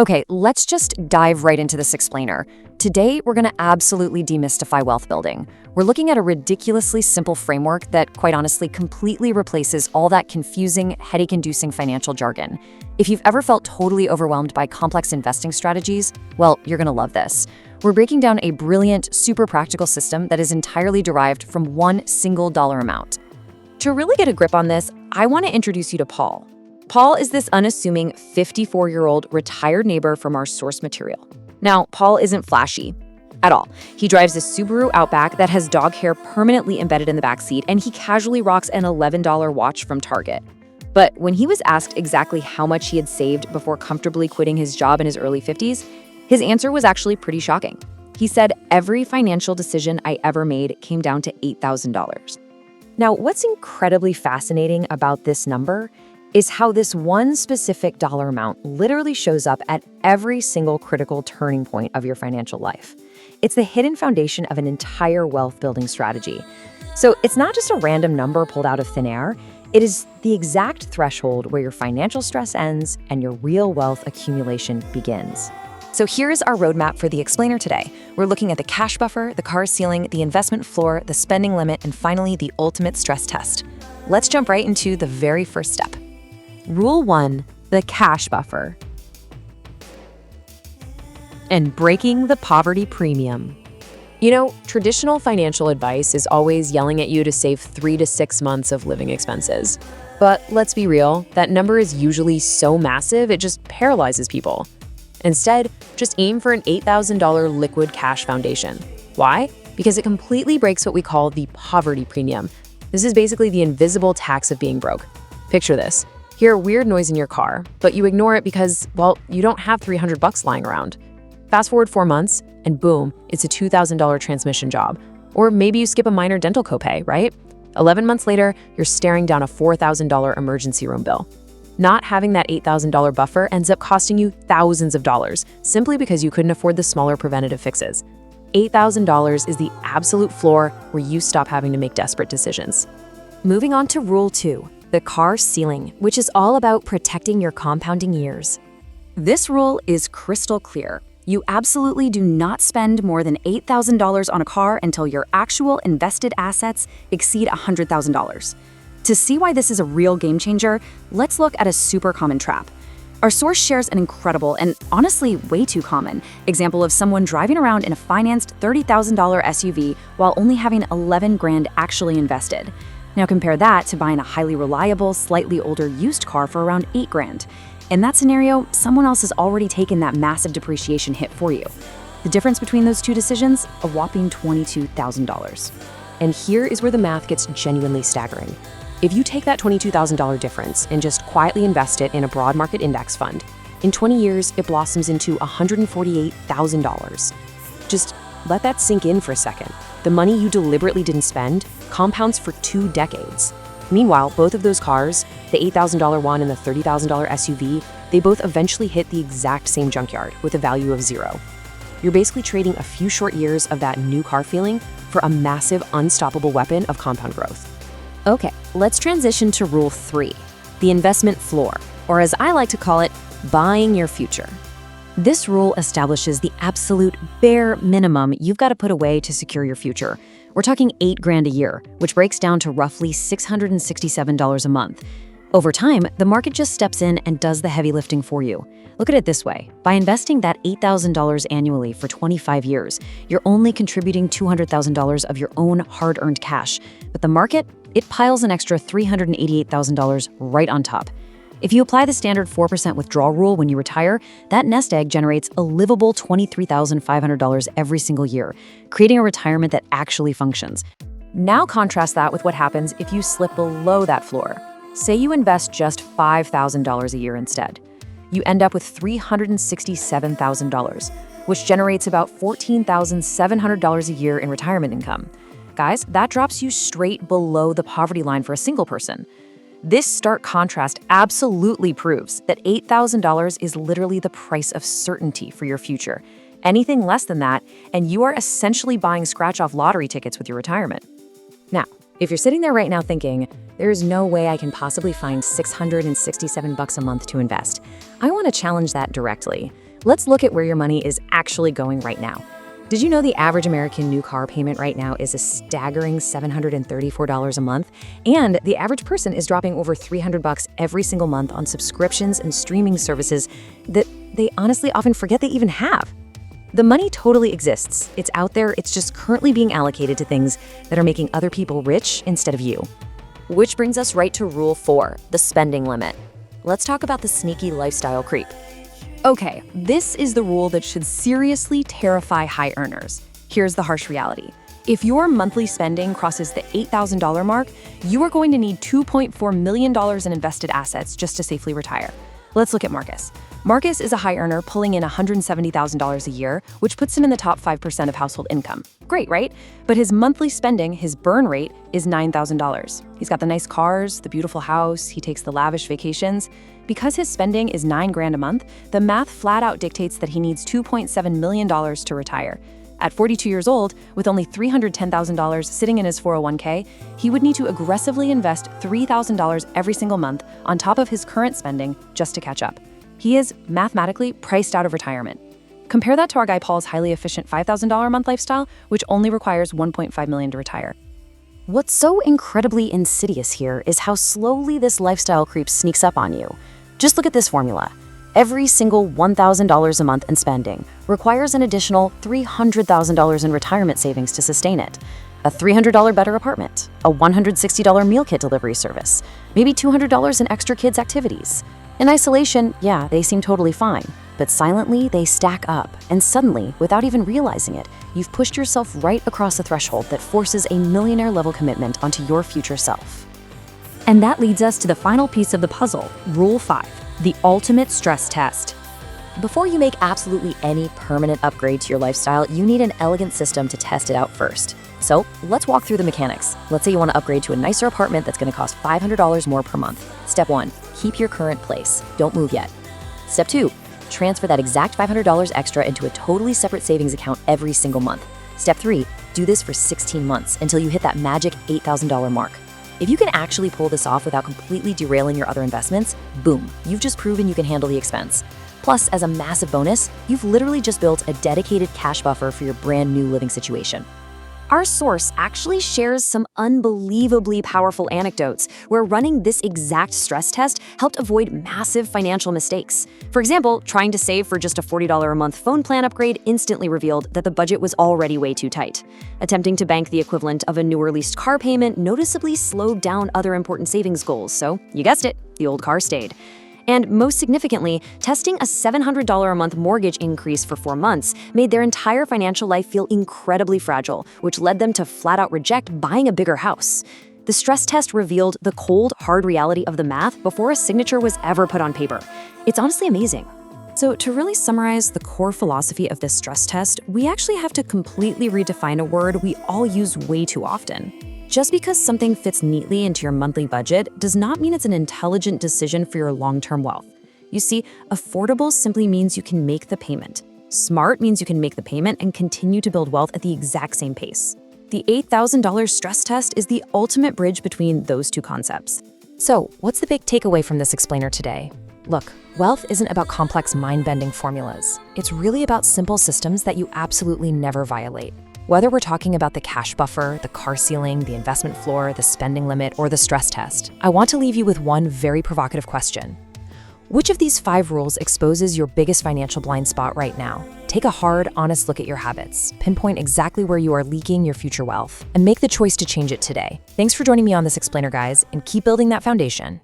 Okay, let's just dive right into this explainer. Today, we're going to absolutely demystify wealth building. We're looking at a ridiculously simple framework that, quite honestly, completely replaces all that confusing, headache-inducing financial jargon. If you've ever felt totally overwhelmed by complex investing strategies, well, you're going to love this. We're breaking down a brilliant, super practical system that is entirely derived from one single dollar amount. To really get a grip on this, I want to introduce you to Paul. Paul is this unassuming 54-year-old retired neighbor from our source material. Now, Paul isn't flashy at all. He drives a Subaru Outback that has dog hair permanently embedded in the backseat, and he casually rocks an $11 watch from Target. But when he was asked exactly how much he had saved before comfortably quitting his job in his early 50s, his answer was actually pretty shocking. He said, "Every financial decision I ever made came down to $8,000. Now, what's incredibly fascinating about this number is how this one specific dollar amount literally shows up at every single critical turning point of your financial life. It's the hidden foundation of an entire wealth-building strategy. So it's not just a random number pulled out of thin air. It is the exact threshold where your financial stress ends and your real wealth accumulation begins. So here is our roadmap for the explainer today. We're looking at the cash buffer, the car ceiling, the investment floor, the spending limit, and finally the ultimate stress test. Let's jump right into the very first step. Rule 1, the cash buffer. And breaking the poverty premium. You know, traditional financial advice is always yelling at you to save 3 to 6 months of living expenses. But let's be real, that number is usually so massive it just paralyzes people. Instead, just aim for an $8,000 liquid cash foundation. Why? Because it completely breaks what we call the poverty premium. This is basically the invisible tax of being broke. Picture this. Hear a weird noise in your car, but you ignore it because, well, you don't have $300 lying around. Fast forward 4 months, and boom, it's a $2,000 transmission job. Or maybe you skip a minor dental copay, right? 11 months later, you're staring down a $4,000 emergency room bill. Not having that $8,000 buffer ends up costing you thousands of dollars simply because you couldn't afford the smaller preventative fixes. $8,000 is the absolute floor where you stop having to make desperate decisions. Moving on to Rule 2. The car ceiling, which is all about protecting your compounding years. This rule is crystal clear. You absolutely do not spend more than $8,000 on a car until your actual invested assets exceed $100,000. To see why this is a real game changer, let's look at a super common trap. Our source shares an incredible and honestly way too common example of someone driving around in a financed $30,000 SUV while only having 11 grand actually invested. Now compare that to buying a highly reliable, slightly older used car for around 8 grand. In that scenario, someone else has already taken that massive depreciation hit for you. The difference between those two decisions, a whopping $22,000. And here is where the math gets genuinely staggering. If you take that $22,000 difference and just quietly invest it in a broad market index fund, in 20 years, it blossoms into $148,000. Just let that sink in for a second. The money you deliberately didn't spend compounds for 2 decades. Meanwhile, both of those cars, the $8,000 one and the $30,000 SUV, they both eventually hit the exact same junkyard with a value of 0. You're basically trading a few short years of that new car feeling for a massive, unstoppable weapon of compound growth. Okay, let's transition to Rule 3, the investment floor, or as I like to call it, buying your future. This rule establishes the absolute bare minimum you've got to put away to secure your future. We're talking 8 grand a year, which breaks down to roughly $667 a month. Over time, the market just steps in and does the heavy lifting for you. Look at it this way. By investing that $8,000 annually for 25 years, you're only contributing $200,000 of your own hard-earned cash. But the market, it piles an extra $388,000 right on top. If you apply the standard 4% withdrawal rule when you retire, that nest egg generates a livable $23,500 every single year, creating a retirement that actually functions. Now contrast that with what happens if you slip below that floor. Say you invest just $5,000 a year instead. You end up with $367,000, which generates about $14,700 a year in retirement income. Guys, that drops you straight below the poverty line for a single person. This stark contrast absolutely proves that $8,000 is literally the price of certainty for your future. Anything less than that, and you are essentially buying scratch-off lottery tickets with your retirement. Now, if you're sitting there right now thinking, there's no way I can possibly find $667 a month to invest, I want to challenge that directly. Let's look at where your money is actually going right now. Did you know the average American new car payment right now is a staggering $734 a month? And the average person is dropping over $300 every single month on subscriptions and streaming services that they honestly often forget they even have. The money totally exists. It's out there. It's just currently being allocated to things that are making other people rich instead of you. Which brings us right to Rule 4, the spending limit. Let's talk about the sneaky lifestyle creep. Okay, this is the rule that should seriously terrify high earners. Here's the harsh reality. If your monthly spending crosses the $8,000 mark, you are going to need $2.4 million in invested assets just to safely retire. Let's look at Marcus. Marcus is a high earner pulling in $170,000 a year, which puts him in the top 5% of household income. Great, right? But his monthly spending, his burn rate, is $9,000. He's got the nice cars, the beautiful house, he takes the lavish vacations. Because his spending is $9,000 a month, the math flat out dictates that he needs $2.7 million to retire. At 42 years old, with only $310,000 sitting in his 401k, he would need to aggressively invest $3,000 every single month on top of his current spending just to catch up. He is mathematically priced out of retirement. Compare that to our guy Paul's highly efficient $5,000 a month lifestyle, which only requires $1.5 million to retire. What's so incredibly insidious here is how slowly this lifestyle creep sneaks up on you. Just look at this formula. Every single $1,000 a month in spending requires an additional $300,000 in retirement savings to sustain it. A $300 better apartment, a $160 meal kit delivery service, maybe $200 in extra kids' activities. In isolation, yeah, they seem totally fine, but silently they stack up, and suddenly, without even realizing it, you've pushed yourself right across the threshold that forces a millionaire-level commitment onto your future self. And that leads us to the final piece of the puzzle, Rule 5, the ultimate stress test. Before you make absolutely any permanent upgrade to your lifestyle, you need an elegant system to test it out first. So let's walk through the mechanics. Let's say you want to upgrade to a nicer apartment that's going to cost $500 more per month. Step 1, keep your current place. Don't move yet. Step 2, transfer that exact $500 extra into a totally separate savings account every single month. Step 3, do this for 16 months until you hit that magic $8,000 mark. If you can actually pull this off without completely derailing your other investments, boom, you've just proven you can handle the expense. Plus, as a massive bonus, you've literally just built a dedicated cash buffer for your brand new living situation. Our source actually shares some unbelievably powerful anecdotes where running this exact stress test helped avoid massive financial mistakes. For example, trying to save for just a $40 a month phone plan upgrade instantly revealed that the budget was already way too tight. Attempting to bank the equivalent of a newer leased car payment noticeably slowed down other important savings goals, so you guessed it, the old car stayed. And most significantly, testing a $700 a month mortgage increase for 4 months made their entire financial life feel incredibly fragile, which led them to flat out reject buying a bigger house. The stress test revealed the cold, hard reality of the math before a signature was ever put on paper. It's honestly amazing. So to really summarize the core philosophy of this stress test, we actually have to completely redefine a word we all use way too often. Just because something fits neatly into your monthly budget does not mean it's an intelligent decision for your long-term wealth. You see, affordable simply means you can make the payment. Smart means you can make the payment and continue to build wealth at the exact same pace. The $8,000 stress test is the ultimate bridge between those two concepts. So, what's the big takeaway from this explainer today? Look, wealth isn't about complex mind-bending formulas. It's really about simple systems that you absolutely never violate. Whether we're talking about the cash buffer, the car ceiling, the investment floor, the spending limit, or the stress test, I want to leave you with one very provocative question. Which of these 5 rules exposes your biggest financial blind spot right now? Take a hard, honest look at your habits, pinpoint exactly where you are leaking your future wealth, and make the choice to change it today. Thanks for joining me on this explainer, guys, and keep building that foundation.